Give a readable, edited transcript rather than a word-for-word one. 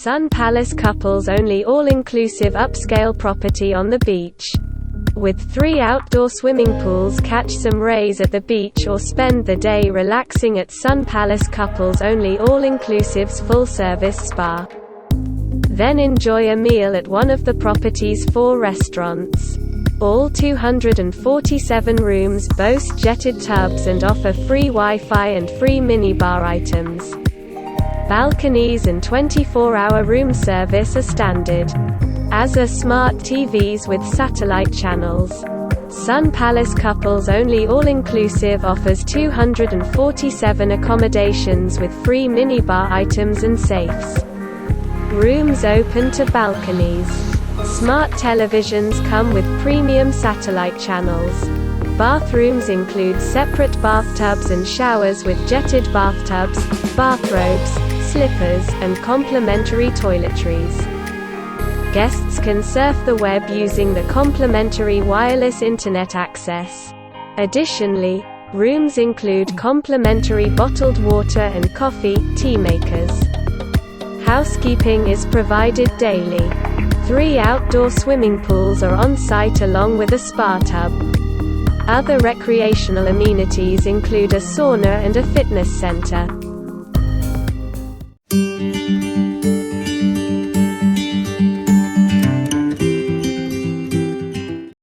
Sun Palace couples-only all-inclusive upscale property on the beach. With 3 outdoor swimming pools, catch some rays at the beach or spend the day relaxing at Sun Palace couples-only all-inclusive's full-service spa. Then enjoy a meal at one of the property's 4 restaurants. All 247 rooms boast jetted tubs and offer free Wi-Fi and free minibar items. Balconies and 24-hour room service are standard, as are smart TVs with satellite channels. Sun Palace Couples Only All-Inclusive offers 247 accommodations with free minibar items and safes. Rooms open to balconies. Smart televisions come with premium satellite channels. Bathrooms include separate bathtubs and showers with jetted bathtubs, bathrobes, slippers, and complimentary toiletries. Guests can surf the web using the complimentary wireless internet access. Additionally, rooms include complimentary bottled water and coffee, tea makers. Housekeeping is provided daily. 3 outdoor swimming pools are on site along with a spa tub. Other recreational amenities include a sauna and a fitness center.